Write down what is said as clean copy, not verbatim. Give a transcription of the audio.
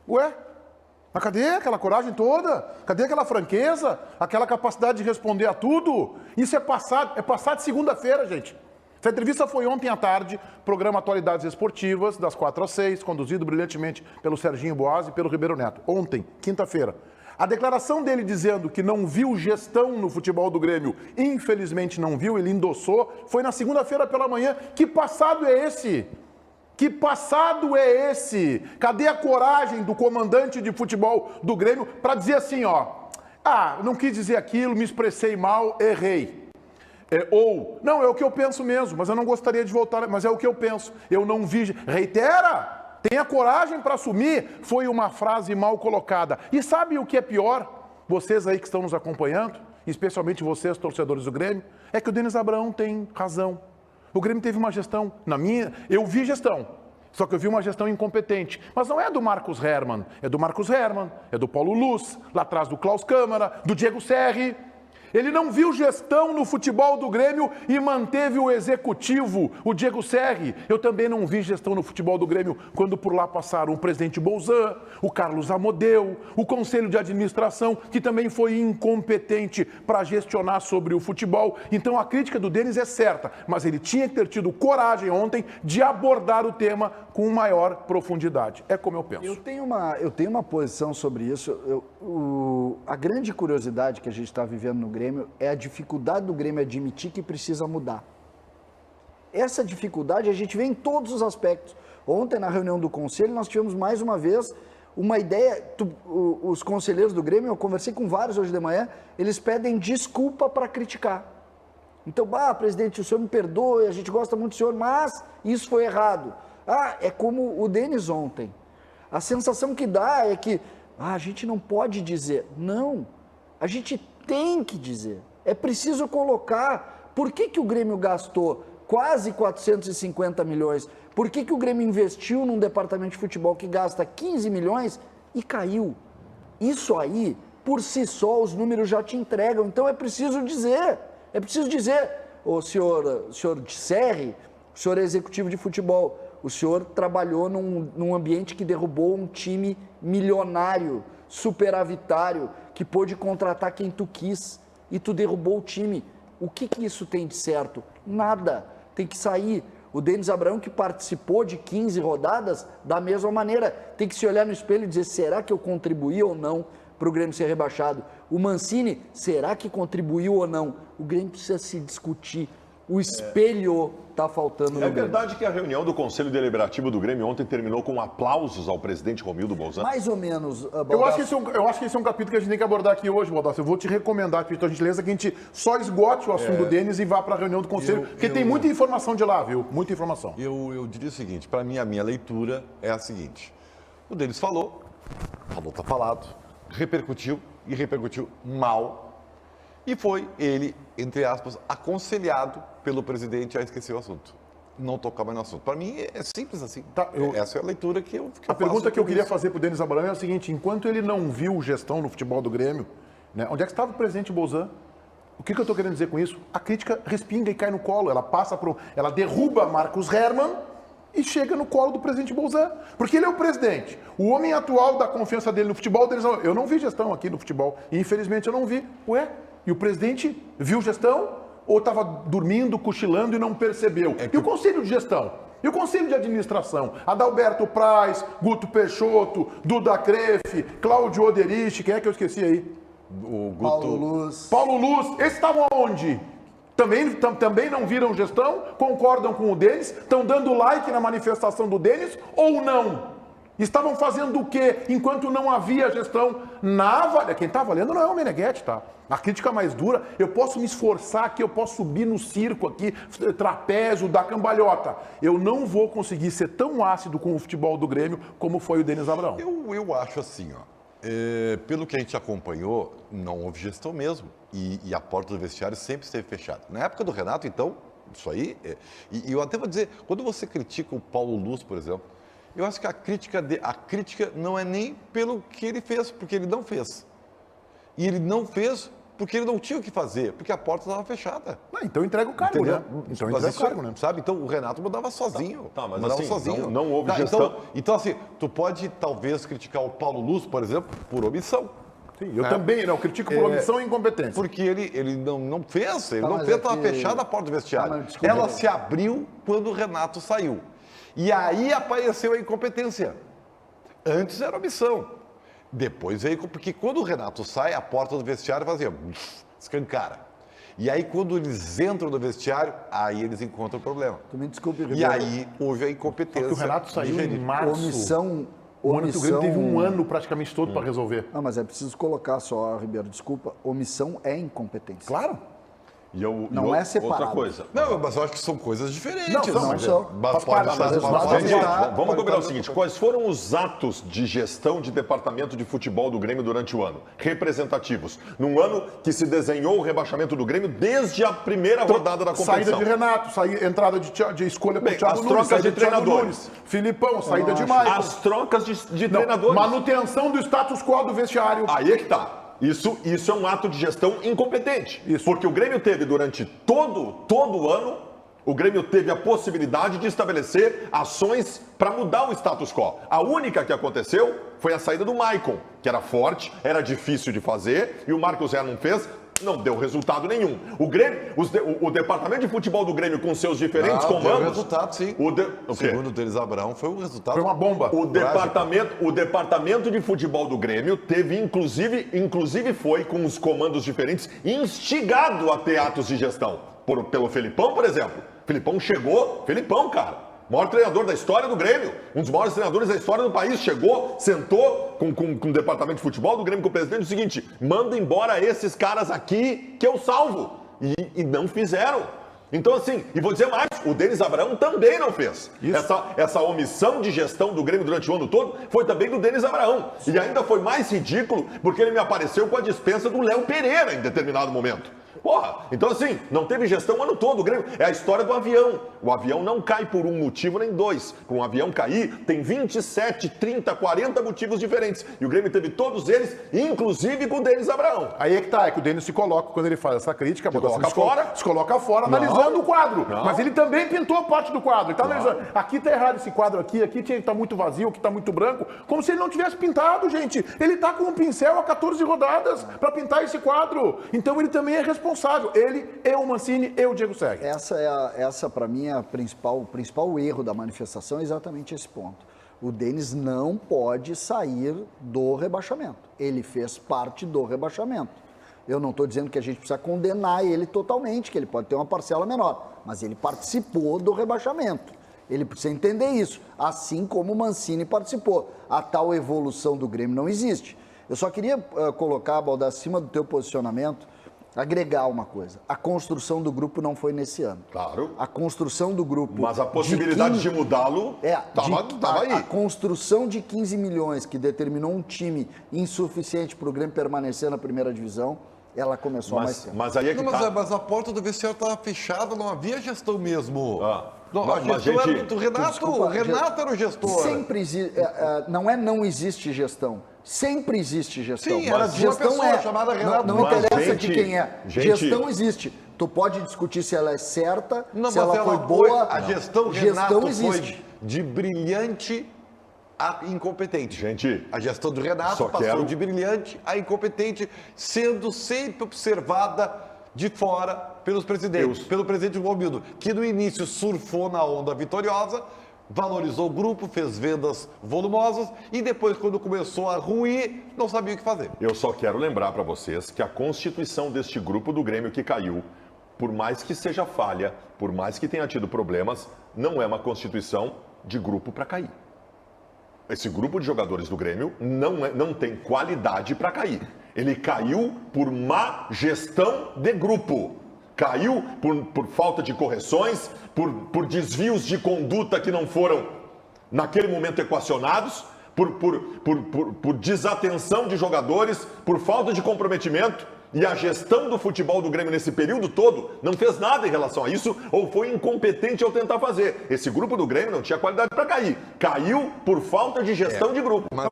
Ué? Mas cadê aquela coragem toda? Cadê aquela franqueza? Aquela capacidade de responder a tudo? Isso é passado de segunda-feira, gente. Essa entrevista foi ontem à tarde, programa Atualidades Esportivas, das 4 às 6, conduzido brilhantemente pelo Serginho Boas e pelo Ribeiro Neto. Ontem, quinta-feira. A declaração dele dizendo que não viu gestão no futebol do Grêmio, infelizmente não viu, ele endossou, foi na segunda-feira pela manhã. Que passado é esse? Que passado é esse? Cadê a coragem do comandante de futebol do Grêmio para dizer assim, ó, não quis dizer aquilo, me expressei mal, errei. Não, é o que eu penso mesmo, mas eu não gostaria de voltar, mas é o que eu penso. Eu não vi. Reitera! Tenha coragem para assumir. Foi uma frase mal colocada. E sabe o que é pior? Vocês aí que estão nos acompanhando, especialmente vocês, torcedores do Grêmio, é que o Denis Abraão tem razão. O Grêmio teve uma gestão, eu vi gestão, só que eu vi uma gestão incompetente. Mas não é do Marcos Hermann, é do Marcos Hermann, é do Paulo Luz, lá atrás do Klaus Câmara, do Diego Serri. Ele não viu gestão no futebol do Grêmio e manteve o executivo, o Diego Serri. Eu também não vi gestão no futebol do Grêmio quando por lá passaram o presidente Bolzan, o Carlos Amodeu, o conselho de administração, que também foi incompetente para gestionar sobre o futebol. Então a crítica do Denis é certa, mas ele tinha que ter tido coragem ontem de abordar o tema com maior profundidade. É como eu penso. Eu tenho uma posição sobre isso. A grande curiosidade que a gente está vivendo no Grêmio é a dificuldade do Grêmio admitir que precisa mudar. Essa dificuldade a gente vê em todos os aspectos. Ontem, na reunião do Conselho, nós tivemos mais uma vez uma ideia. Os conselheiros do Grêmio, eu conversei com vários hoje de manhã, eles pedem desculpa para criticar. Então, presidente, o senhor me perdoe, a gente gosta muito do senhor, mas isso foi errado. É como o Denis ontem. A sensação que dá é que a gente não pode dizer. Não, a gente tem que dizer. É preciso colocar. Por que o Grêmio gastou quase 450 milhões? Por que o Grêmio investiu num departamento de futebol que gasta 15 milhões e caiu? Isso aí, por si só, os números já te entregam. Então é preciso dizer. É preciso dizer, o senhor Serri, o senhor é executivo de futebol, o senhor trabalhou num ambiente que derrubou um time milionário, superavitário, que pôde contratar quem tu quis e tu derrubou o time. O que isso tem de certo? Nada. Tem que sair. O Denis Abraão, que participou de 15 rodadas, da mesma maneira, tem que se olhar no espelho e dizer, será que eu contribuí ou não para o Grêmio ser rebaixado? O Mancini, será que contribuiu ou não? O Grêmio precisa se discutir. O espelho está faltando no Grêmio. É verdade que a reunião do Conselho Deliberativo do Grêmio ontem terminou com aplausos ao presidente Romildo Bolzan? Mais ou menos, Baldasso. Eu acho que esse é um capítulo que a gente tem que abordar aqui hoje, Baldasso. Eu vou te recomendar, por gentileza, que a gente só esgote o assunto do Denis e vá para a reunião do Conselho, porque tem muita informação de lá, viu? Muita informação. Eu diria o seguinte, para mim, a minha leitura é a seguinte. O Denis falou, tá falado, repercutiu mal. E foi ele, entre aspas, aconselhado pelo presidente a esquecer o assunto. Não tocar mais no assunto. Para mim, é simples assim. Essa é a leitura que eu faço. A pergunta que eu queria fazer para o Denis Abraão é a seguinte, enquanto ele não viu gestão no futebol do Grêmio, né, onde é que estava o presidente Bolzan? O que eu estou querendo dizer com isso? A crítica respinga e cai no colo. Ela derruba Marcos Hermann e chega no colo do presidente Bolzan. Porque ele é o presidente. O homem atual da confiança dele no futebol, eu não vi gestão aqui no futebol. E infelizmente eu não vi. E o presidente viu gestão ou estava dormindo, cochilando e não percebeu? E o conselho de gestão? E o conselho de administração? Adalberto Praz, Guto Peixoto, Duda Crefe, Cláudio Oderich, quem é que eu esqueci aí? O Guto... Paulo Luz. Esses estavam onde? Também não viram gestão? Concordam com o Denis? Estão dando like na manifestação do Denis ou não? Estavam fazendo o quê enquanto não havia gestão na Avalia? Quem está valendo não é o Meneghetti, tá? A crítica mais dura, eu posso me esforçar aqui, eu posso subir no circo aqui, trapézio, dar cambalhota. Eu não vou conseguir ser tão ácido com o futebol do Grêmio como foi o Denis Abraão. Eu acho assim, pelo que a gente acompanhou, não houve gestão mesmo. E a porta do vestiário sempre esteve fechada. Na época do Renato, então, isso aí... E eu até vou dizer, quando você critica o Paulo Luz, por exemplo, eu acho que a crítica não é nem pelo que ele fez, porque ele não fez. E ele não fez Porque ele não tinha o que fazer, porque a porta estava fechada. Não, então entrega o cargo, Entendeu? né? Então Mas entrega isso, o cargo, né? sabe? Então o Renato mudava sozinho. Tá, mas mudava assim, sozinho. não houve Tá, gestão. Então, assim, tu pode talvez criticar o Paulo Luz, por exemplo, por omissão. Sim, eu também, não, critico por omissão e incompetência. Porque ele não fez, ele Tá, não mas fez, é estava que- fechada a porta do vestiário. Tá, mas desculpa. Ela se abriu quando o Renato saiu. E aí apareceu a incompetência. Antes era omissão. Depois veio, porque quando o Renato sai, a porta do vestiário fazia escancara. E aí quando eles entram no vestiário, aí eles encontram o problema. Tu me desculpe, E Ribeiro. aí houve a incompetência. Porque o Renato saiu de em gerir. março. Omissão. O ano que o Grêmio teve um ano praticamente todo para resolver. Não, mas é preciso colocar só, Ribeiro, desculpa. Omissão é incompetência. Claro. Não é Outra separado. coisa. Não, mas eu acho que são coisas diferentes. Não, não são. Mas Faz pode parte, fazer às vezes, uma mas Gente, coisa. vamos combinar o seguinte: quais foram os atos de gestão de departamento de futebol do Grêmio durante o ano? Representativos. Num ano que se desenhou o rebaixamento do Grêmio desde a primeira rodada da competição. Saída de Renato, entrada de escolha Bem, por Thiago as Nunes, trocas saída de Thiago treinadores. Nunes, Filipão, saída de acho. Maicon. As trocas de Não, treinadores. manutenção do status quo do vestiário. Aí é que tá. Isso é um ato de gestão incompetente. Isso. Porque o Grêmio teve durante todo o ano, o Grêmio teve a possibilidade de estabelecer ações para mudar o status quo. A única que aconteceu foi a saída do Maicon, que era forte, era difícil de fazer, e o Marcos Herrmann fez, não deu resultado nenhum. O Grêmio, o departamento de futebol do Grêmio com seus diferentes Deu comandos... resultado, sim. O quê? Segundo o Denis Abraão, foi um resultado. Foi uma bomba. O departamento de futebol do Grêmio teve, inclusive foi com os comandos diferentes, instigado a ter atos de gestão. Pelo Felipão, por exemplo. Felipão, cara. Maior treinador da história do Grêmio. Um dos maiores treinadores da história do país. Chegou, sentou com o departamento de futebol do Grêmio, com o presidente, o seguinte: manda embora esses caras aqui que eu salvo. E não fizeram. Então, assim, e vou dizer mais, o Denis Abraão também não fez. Essa omissão de gestão do Grêmio durante o ano todo foi também do Denis Abraão. E ainda foi mais ridículo porque ele me apareceu com a dispensa do Léo Pereira em determinado momento. Porra, então assim, não teve gestão o ano todo, o Grêmio. É a história do avião. O avião não cai por um motivo nem dois. Para um avião cair, tem 27, 30, 40 motivos diferentes. E o Grêmio teve todos eles, inclusive com o Denis Abraão. Aí é que tá, é que o Denis se coloca, quando ele faz essa crítica, se coloca fora, analisando o quadro. Não. Mas ele também pintou parte do quadro. Ele tá analisando. Aqui tá errado esse quadro aqui tá muito vazio, aqui tá muito branco. Como se ele não tivesse pintado, gente. Ele tá com um pincel há 14 rodadas para pintar esse quadro. Então ele também é responsável. Ele, o Mancini e o Diego Serri. Essa para mim, é o principal erro da manifestação é exatamente esse ponto. O Denis não pode sair do rebaixamento. Ele fez parte do rebaixamento. Eu não estou dizendo que a gente precisa condenar ele totalmente, que ele pode ter uma parcela menor, mas ele participou do rebaixamento. Ele precisa entender isso, assim como o Mancini participou. A tal evolução do Grêmio não existe. Eu só queria colocar, Balda, acima do teu posicionamento, agregar uma coisa. A construção do grupo não foi nesse ano. Claro. A construção do grupo... Mas a possibilidade de mudá-lo estava aí. A construção de 15 milhões que determinou um time insuficiente para o Grêmio permanecer na primeira divisão, ela começou há mais tempo. Mas aí é que tá. Mas a porta do vestiário estava fechada, não havia gestão mesmo. Não, Mas, a gestão gente, era do Renato. Desculpa, O Renato era o gestor. Sempre existe... não existe gestão. Sempre existe gestão. Sim, era de uma pessoa chamada Renato. Não Mas, interessa gente, de quem é. Gestão existe. Tu pode discutir se ela é certa, Não, se mas ela foi boa. A gestão Gestão Renato existe. foi de brilhante a incompetente. Gente, A gestão do Renato só passou quero- de brilhante a incompetente, sendo sempre observada de fora pelos presidentes, pelo presidente Romildo, que no início surfou na onda vitoriosa, valorizou o grupo, fez vendas volumosas e depois, quando começou a ruir, não sabia o que fazer. eu só quero lembrar para vocês que a constituição deste grupo do Grêmio que caiu, por mais que seja falha, por mais que tenha tido problemas, não é uma constituição de grupo para cair. Esse grupo de jogadores do Grêmio não tem qualidade para cair. Ele caiu por má gestão de grupo. Caiu por falta de correções, por desvios de conduta que não foram, naquele momento, equacionados, por desatenção de jogadores, por falta de comprometimento. E a gestão do futebol do Grêmio nesse período todo não fez nada em relação a isso ou foi incompetente ao tentar fazer. Esse grupo do Grêmio não tinha qualidade para cair. Caiu por falta de gestão de grupo.